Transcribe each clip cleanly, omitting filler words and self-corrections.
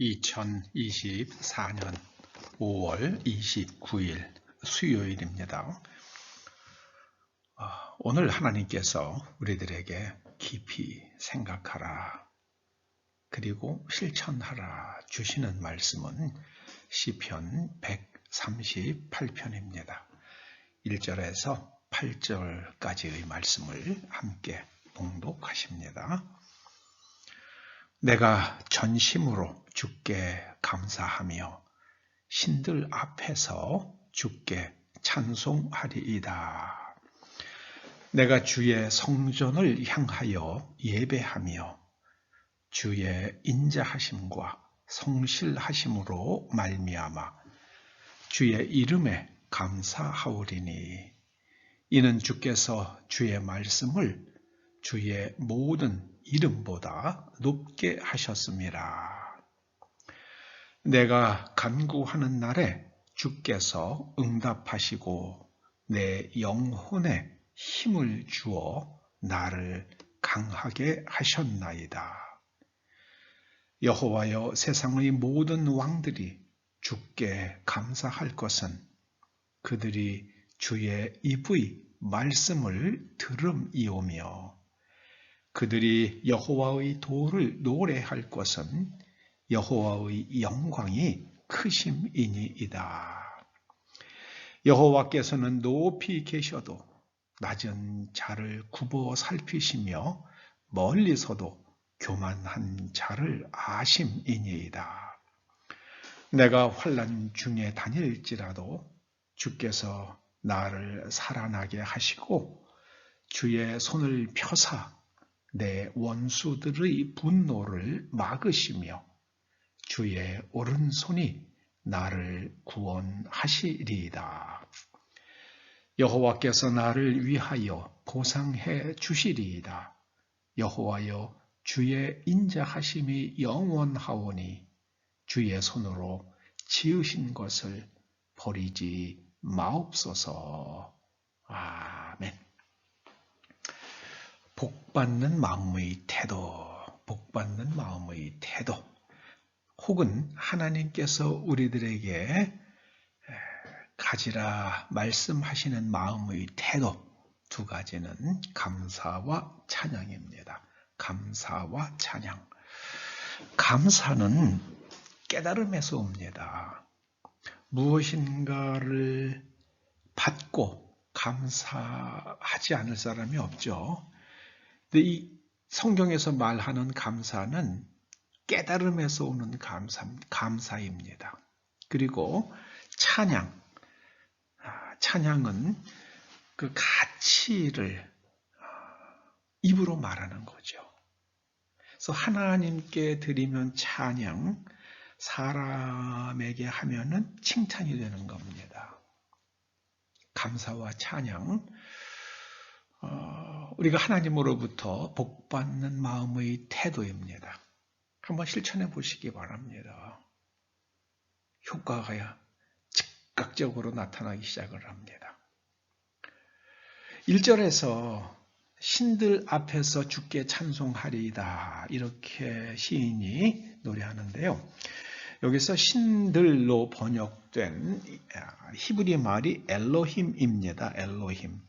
2024년 5월 29일 수요일입니다. 오늘 하나님께서 우리들에게 깊이 생각하라 그리고 실천하라 주시는 말씀은 시편 138편입니다. 1절에서 8절까지의 말씀을 함께 봉독하십니다. 내가 전심으로 주께 감사하며 신들 앞에서 주께 찬송하리이다. 내가 주의 성전을 향하여 예배하며 주의 인자하심과 성실하심으로 말미암아 주의 이름에 감사하오리니 이는 주께서 주의 말씀을 주의 모든 이름보다 높게 하셨습니다. 내가 간구하는 날에 주께서 응답하시고 내 영혼에 힘을 주어 나를 강하게 하셨나이다. 여호와여, 세상의 모든 왕들이 주께 감사할 것은 그들이 주의 입의 말씀을 들음이오며 그들이 여호와의 도를 노래할 것은 여호와의 영광이 크심이니이다. 여호와께서는 높이 계셔도 낮은 자를 굽어 살피시며 멀리서도 교만한 자를 아심이니이다. 내가 환난 중에 다닐지라도 주께서 나를 살아나게 하시고 주의 손을 펴사 내 원수들의 분노를 막으시며 주의 오른손이 나를 구원하시리이다. 여호와께서 나를 위하여 보상해 주시리이다. 여호와여, 주의 인자하심이 영원하오니 주의 손으로 지으신 것을 버리지 마옵소서. 아멘. 복받는 마음의 태도, 복받는 마음의 태도, 혹은 하나님께서 우리들에게 가지라 말씀하시는 마음의 태도, 두 가지는 감사와 찬양입니다. 감사와 찬양. 감사는 깨달음에서 옵니다. 무엇인가를 받고 감사하지 않을 사람이 없죠. 근데 이 성경에서 말하는 감사는 깨달음에서 오는 감사입니다. 그리고 찬양은 그 가치를 입으로 말하는 거죠. 그래서 하나님께 드리면 찬양, 사람에게 하면은 칭찬이 되는 겁니다. 감사와 찬양, 우리가 하나님으로부터 복받는 마음의 태도입니다. 한번 실천해 보시기 바랍니다. 효과가 즉각적으로 나타나기 시작을 합니다. 1절에서 신들 앞에서 주께 찬송하리이다 이렇게 시인이 노래하는데요. 여기서 신들로 번역된 히브리 말이 엘로힘입니다. 엘로힘.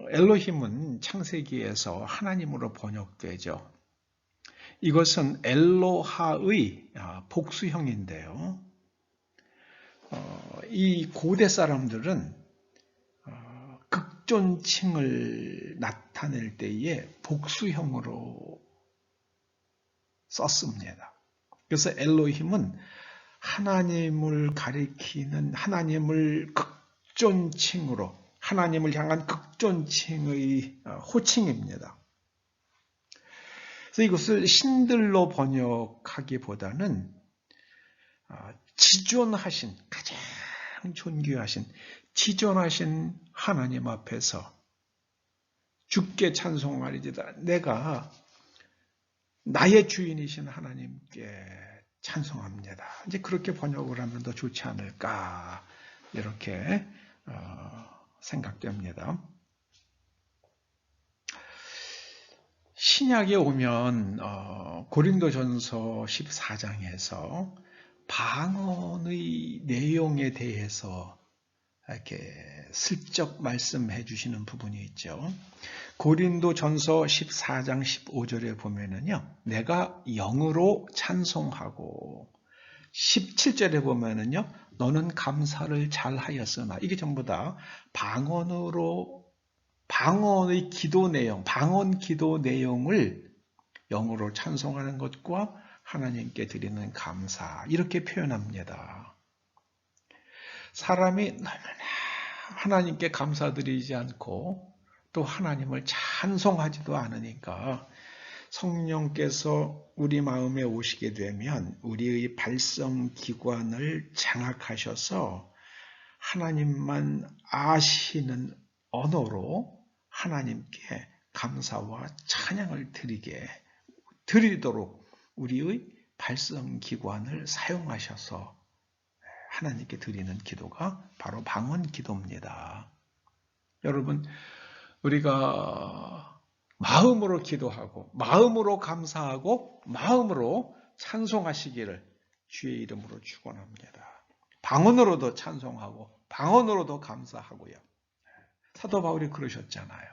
엘로힘은 창세기에서 하나님으로 번역되죠. 이것은 엘로하의 복수형인데요. 이 고대 사람들은 극존칭을 나타낼 때에 복수형으로 썼습니다. 그래서 엘로힘은 하나님을 가리키는 하나님을 극존칭으로, 하나님을 향한 극존칭의 호칭입니다. 그래서 이것을 신들로 번역하기보다는 지존하신, 가장 존귀하신, 지존하신 하나님 앞에서 주께 찬송하리이다. 내가 나의 주인이신 하나님께 찬송합니다. 이제 그렇게 번역을 하면 더 좋지 않을까 이렇게 생각됩니다. 신약에 오면 고린도전서 14장에서 방언의 내용에 대해서 이렇게 슬쩍 말씀해 주시는 부분이 있죠. 고린도전서 14장 15절에 보면은요, 내가 영으로 찬송하고 17절에 보면은요, 너는 감사를 잘하였으나, 이게 전부 다 방언의 기도 내용, 방언 기도 내용을 영으로 찬송하는 것과 하나님께 드리는 감사, 이렇게 표현합니다. 사람이 너무나 하나님께 감사드리지 않고 또 하나님을 찬송하지도 않으니까 성령께서 우리 마음에 오시게 되면 우리의 발성기관을 장악하셔서 하나님만 아시는 언어로 하나님께 감사와 찬양을 드리도록 우리의 발성기관을 사용하셔서 하나님께 드리는 기도가 바로 방언 기도입니다. 여러분, 우리가 마음으로 기도하고 마음으로 감사하고 마음으로 찬송하시기를 주의 이름으로 축원합니다. 방언으로도 찬송하고 방언으로도 감사하고요. 사도 바울이 그러셨잖아요.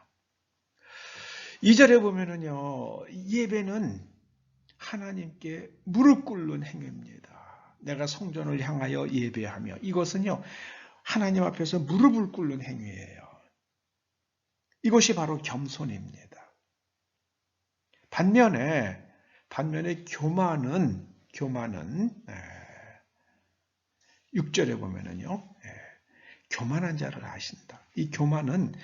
2절에 보면은요, 예배는 하나님께 무릎 꿇는 행위입니다. 내가 성전을 향하여 예배하며, 이것은요 하나님 앞에서 무릎을 꿇는 행위예요. 이것이 바로 겸손입니다. 반면에 교만은 6절에 보면은요, 교만한 자를 아신다. 이 교만은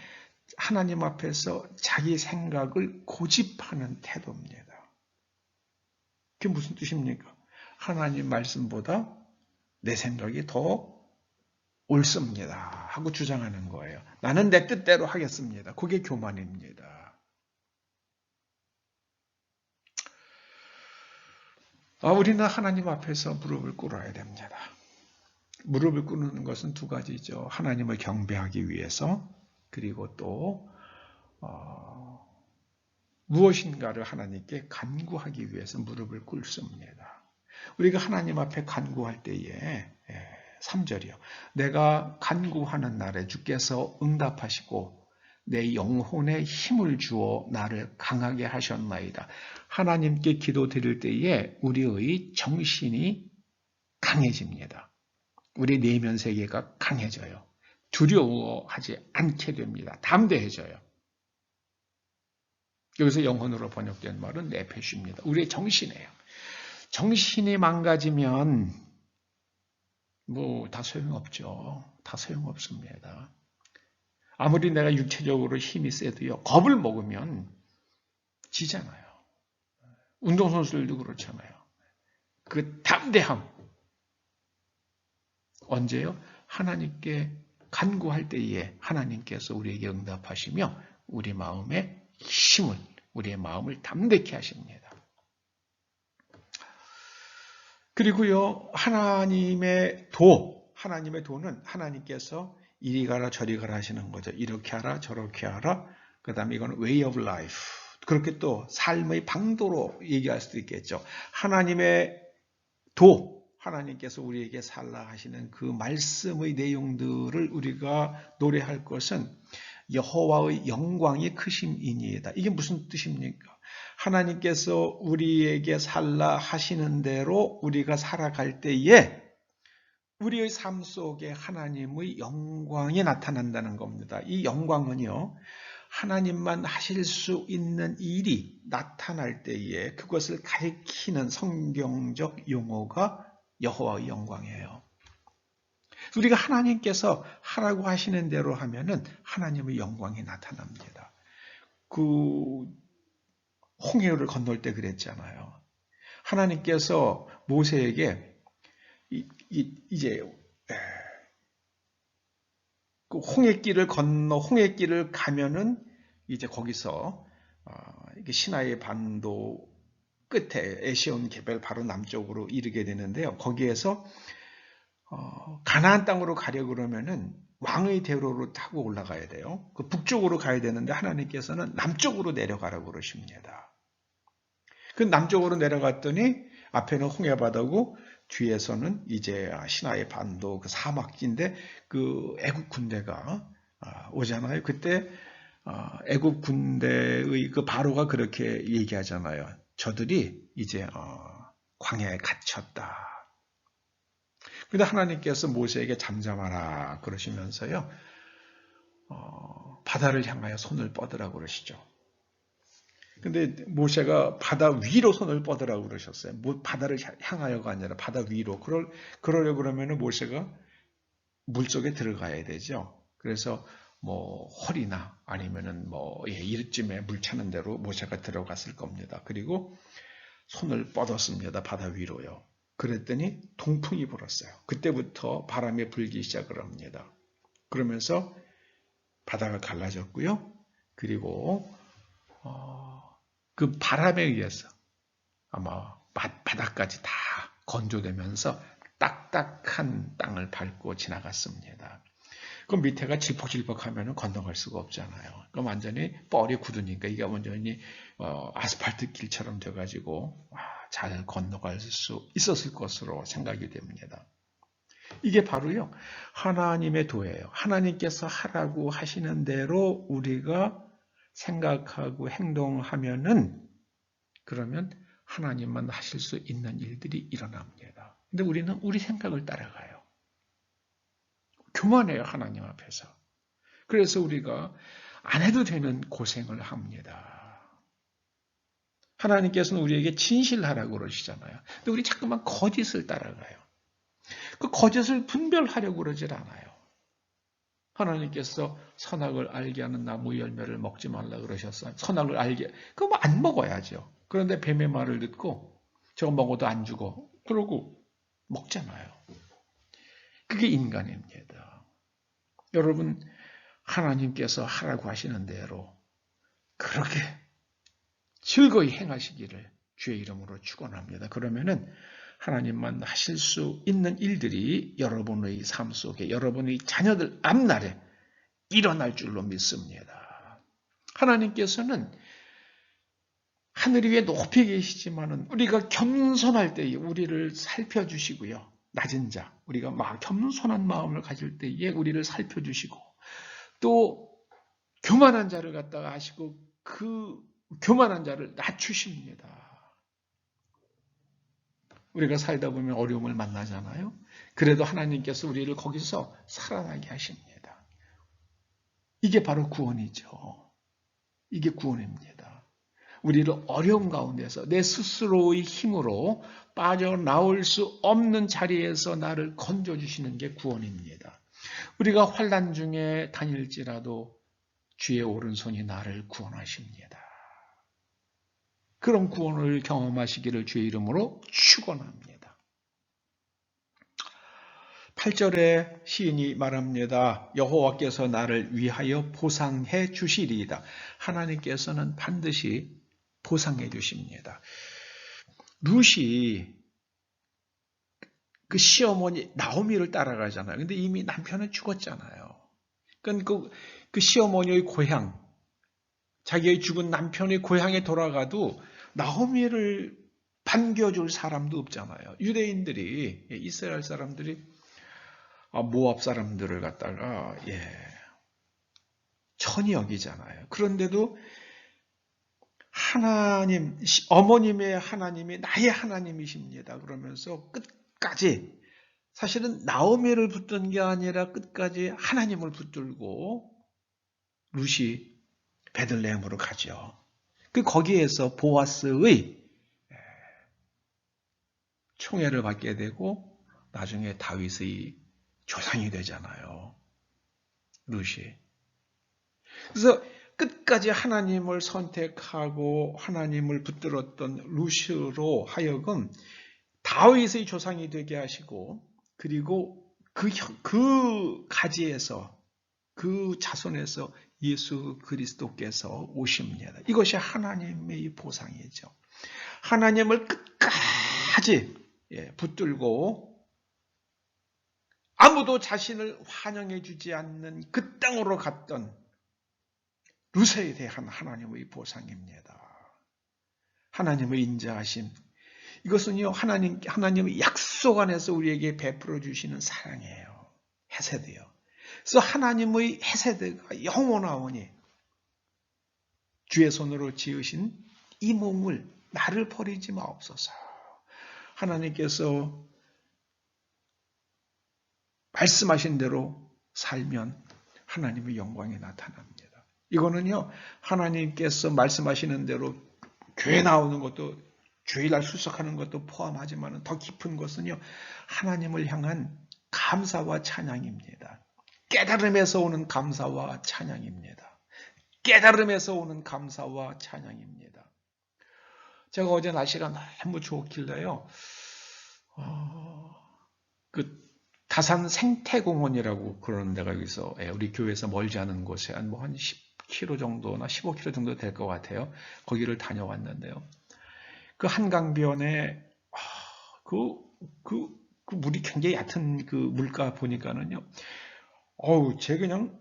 하나님 앞에서 자기 생각을 고집하는 태도입니다. 그게 무슨 뜻입니까? 하나님 말씀보다 내 생각이 더 옳습니다 하고 주장하는 거예요. 나는 내 뜻대로 하겠습니다. 그게 교만입니다. 우리는 하나님 앞에서 무릎을 꿇어야 됩니다. 무릎을 꿇는 것은 두 가지죠. 하나님을 경배하기 위해서, 그리고 또 무엇인가를 하나님께 간구하기 위해서 무릎을 꿇습니다. 우리가 하나님 앞에 간구할 때에 3절이요. 내가 간구하는 날에 주께서 응답하시고 내 영혼에 힘을 주어 나를 강하게 하셨나이다. 하나님께 기도드릴 때에 우리의 정신이 강해집니다. 우리 내면 세계가 강해져요. 두려워하지 않게 됩니다. 담대해져요. 여기서 영혼으로 번역된 말은 네페시입니다. 우리의 정신이에요. 정신이 망가지면 다 소용없죠. 다 소용없습니다. 아무리 내가 육체적으로 힘이 세도요, 겁을 먹으면 지잖아요. 운동선수들도 그렇잖아요. 그 담대함. 언제요? 하나님께 간구할 때에 하나님께서 우리에게 응답하시며 우리 마음에 힘을, 우리의 마음을 담대케 하십니다. 그리고요, 하나님의 도는 하나님께서 이리 가라 저리 가라 하시는 거죠. 이렇게 하라 저렇게 하라. 그 다음에 이건 way of life. 그렇게 또 삶의 방도로 얘기할 수도 있겠죠. 하나님의 하나님께서 우리에게 살라 하시는 그 말씀의 내용들을 우리가 노래할 것은 여호와의 영광이 크심이니이다. 이게 무슨 뜻입니까? 하나님께서 우리에게 살라 하시는 대로 우리가 살아갈 때에 우리의 삶 속에 하나님의 영광이 나타난다는 겁니다. 이 영광은요, 하나님만 하실 수 있는 일이 나타날 때에 그것을 가리키는 성경적 용어가 여호와의 영광이에요. 우리가 하나님께서 하라고 하시는 대로 하면은 하나님의 영광이 나타납니다. 홍해를 건널 때 그랬잖아요. 하나님께서 모세에게 이제 그 홍해길을 건너 홍해길을 가면은 이제 거기서 시나이 반도 끝에 에시온 개별 바로 남쪽으로 이르게 되는데요. 거기에서 가나안 땅으로 가려 그러면은 왕의 대로로 타고 올라가야 돼요. 그 북쪽으로 가야 되는데 하나님께서는 남쪽으로 내려가라고 그러십니다. 그 남쪽으로 내려갔더니 앞에는 홍해바다고 뒤에서는 이제 시나이 반도 그 사막지인데 그 애국 군대가 오잖아요. 그때 애국 군대의 그 바로가 그렇게 얘기하잖아요. 저들이 이제 광야에 갇혔다. 근데 하나님께서 모세에게 잠잠하라 그러시면서요. 바다를 향하여 손을 뻗으라고 그러시죠. 근데 모세가 바다 위로 손을 뻗으라고 그러셨어요. 바다를 향하여가 아니라 바다 위로. 그러려고 그러면은 모세가 물속에 들어가야 되죠. 그래서 뭐 홀이나 아니면은 이쯤에 물 차는 대로 모세가 들어갔을 겁니다. 그리고 손을 뻗었습니다. 바다 위로요. 그랬더니 동풍이 불었어요. 그때부터 바람이 불기 시작을 합니다. 그러면서 바다가 갈라졌고요. 그리고 그 바람에 의해서 아마 바닥까지 다 건조되면서 딱딱한 땅을 밟고 지나갔습니다. 그 밑에가 질퍽질퍽하면 건너갈 수가 없잖아요. 그럼 완전히 뻘이 굳으니까 이게 완전히 아스팔트 길처럼 돼가지고 잘 건너갈 수 있었을 것으로 생각이 됩니다. 이게 바로요 하나님의 도예요. 하나님께서 하라고 하시는 대로 우리가 생각하고 행동하면은 그러면 하나님만 하실 수 있는 일들이 일어납니다. 근데 우리는 우리 생각을 따라가요. 교만해요, 하나님 앞에서. 그래서 우리가 안 해도 되는 고생을 합니다. 하나님께서는 우리에게 진실하라고 그러시잖아요. 근데 우리 자꾸만 거짓을 따라가요. 그 거짓을 분별하려고 그러질 않아요. 하나님께서 선악을 알게 하는 나무 열매를 먹지 말라 그러셨어요. 선악을 알게, 그거 뭐 안 먹어야죠. 그런데 뱀의 말을 듣고 저거 먹어도 안 죽어. 그러고 먹잖아요. 그게 인간입니다. 여러분, 하나님께서 하라고 하시는 대로 그렇게 즐거이 행하시기를 주의 이름으로 축원합니다. 그러면은 하나님만 하실 수 있는 일들이 여러분의 삶 속에 여러분의 자녀들 앞날에 일어날 줄로 믿습니다. 하나님께서는 하늘 위에 높이 계시지만은 우리가 겸손할 때에 우리를 살펴주시고요. 낮은 자, 우리가 막 겸손한 마음을 가질 때에 우리를 살펴주시고 또 교만한 자를 갖다가 하시고 그 교만한 자를 낮추십니다. 우리가 살다 보면 어려움을 만나잖아요. 그래도 하나님께서 우리를 거기서 살아나게 하십니다. 이게 바로 구원이죠. 이게 구원입니다. 우리를 어려움 가운데서 내 스스로의 힘으로 빠져나올 수 없는 자리에서 나를 건져주시는 게 구원입니다. 우리가 환난 중에 다닐지라도 주의 오른손이 나를 구원하십니다. 그런 구원을 경험하시기를 주의 이름으로 축원합니다. 8절에 시인이 말합니다. 여호와께서 나를 위하여 보상해 주시리이다. 하나님께서는 반드시 보상해 주십니다. 룻이 그 시어머니 나오미를 따라가잖아요. 근데 이미 남편은 죽었잖아요. 그러니까 그 시어머니의 고향, 자기의 죽은 남편의 고향에 돌아가도 나오미를 반겨줄 사람도 없잖아요. 유대인들이, 이스라엘 사람들이 모압 사람들을 갖다가 천히 여기잖아요. 그런데도 하나님, 어머님의 하나님이 나의 하나님이십니다. 그러면서 끝까지 사실은 나오미를 붙든 게 아니라 끝까지 하나님을 붙들고 룻이 베들레헴으로 가죠. 거기에서 보아스의 총애를 받게 되고 나중에 다윗의 조상이 되잖아요. 룻이. 그래서 끝까지 하나님을 선택하고 하나님을 붙들었던 룻으로 하여금 다윗의 조상이 되게 하시고 그리고 그 가지에서 그 자손에서 예수 그리스도께서 오십니다. 이것이 하나님의 보상이죠. 하나님을 끝까지 붙들고 아무도 자신을 환영해 주지 않는 그 땅으로 갔던 룻에 대한 하나님의 보상입니다. 하나님의 인자하심. 이것은요, 하나님의 약속 안에서 우리에게 베풀어 주시는 사랑이에요. 헤세드요. 그래서 하나님의 헤세드가 영원하오니 주의 손으로 지으신 이 몸을 나를 버리지 마옵소서. 하나님께서 말씀하신 대로 살면 하나님의 영광이 나타납니다. 이거는요, 하나님께서 말씀하시는 대로 교회 나오는 것도, 주일날 출석하는 것도 포함하지만 더 깊은 것은요, 하나님을 향한 감사와 찬양입니다. 깨달음에서 오는 감사와 찬양입니다. 깨달음에서 오는 감사와 찬양입니다. 제가 어제 날씨가 너무 좋길래요, 그 다산 생태공원이라고 그런 데가 여기서 우리 교회에서 멀지 않은 곳에 한 10km 정도나 15km 정도 될 것 같아요. 거기를 다녀왔는데요. 그 한강변에 그 물이 굉장히 얕은 그 물가 보니까는요. 제 그냥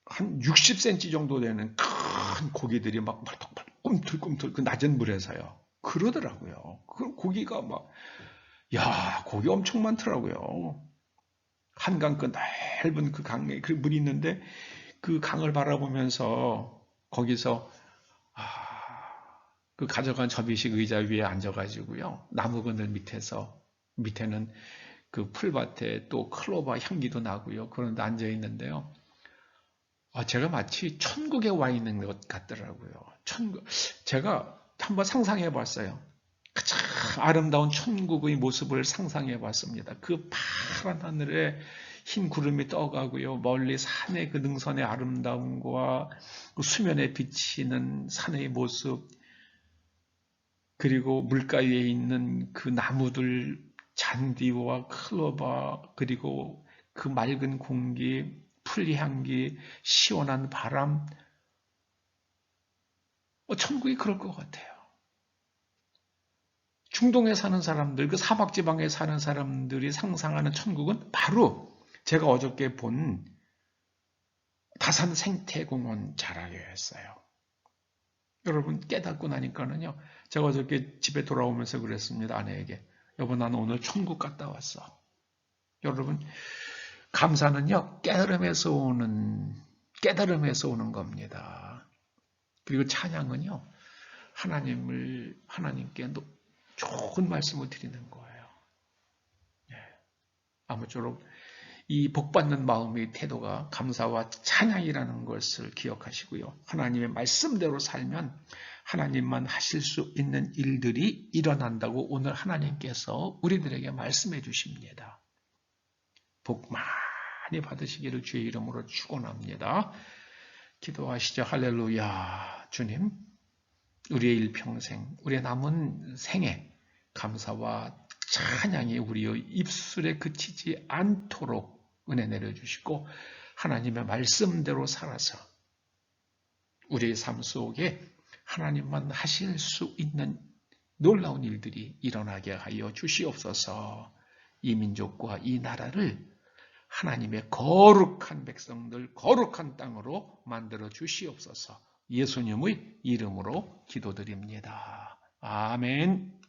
한 60cm 정도 되는 큰 고기들이 막 꿈틀꿈틀 그 낮은 물에서요. 그러더라고요. 그 고기가 고기 엄청 많더라고요. 한강 그 넓은 그 강에 그 물이 있는데 그 강을 바라보면서 거기서 그 가져간 접이식 의자 위에 앉아가지고요. 나무 그늘 밑에는 그 풀밭에 또 클로바 향기도 나고요. 그런데 앉아 있는데요. 제가 마치 천국에 와 있는 것 같더라고요. 제가 한번 상상해 봤어요. 가장 아름다운 천국의 모습을 상상해 봤습니다. 그 파란 하늘에 흰 구름이 떠가고요. 멀리 산의 그 능선의 아름다움과 그 수면에 비치는 산의 모습, 그리고 물가에 있는 그 나무들, 잔디와 클로바, 그리고 그 맑은 공기, 풀향기, 시원한 바람. 천국이 그럴 것 같아요. 중동에 사는 사람들, 그 사막지방에 사는 사람들이 상상하는 천국은 바로 제가 어저께 본 다산 생태공원 자락이었어요. 여러분 깨닫고 나니까는요. 제가 어저께 집에 돌아오면서 그랬습니다. 아내에게. 여보, 나는 오늘 천국 갔다 왔어. 여러분, 감사는요. 깨달음에서 오는 겁니다. 그리고 찬양은요. 하나님께 좋은 말씀을 드리는 거예요. 아무쪼록 이 복받는 마음의 태도가 감사와 찬양이라는 것을 기억하시고요. 하나님의 말씀대로 살면 하나님만 하실 수 있는 일들이 일어난다고 오늘 하나님께서 우리들에게 말씀해 주십니다. 복 많이 받으시기를 주의 이름으로 축원합니다. 기도하시죠. 할렐루야. 주님, 우리의 일평생, 우리의 남은 생에 감사와 찬양이 우리의 입술에 그치지 않도록 은혜 내려주시고 하나님의 말씀대로 살아서 우리의 삶 속에 하나님만 하실 수 있는 놀라운 일들이 일어나게 하여 주시옵소서. 이 민족과 이 나라를 하나님의 거룩한 백성들, 거룩한 땅으로 만들어 주시옵소서. 예수님의 이름으로 기도드립니다. 아멘.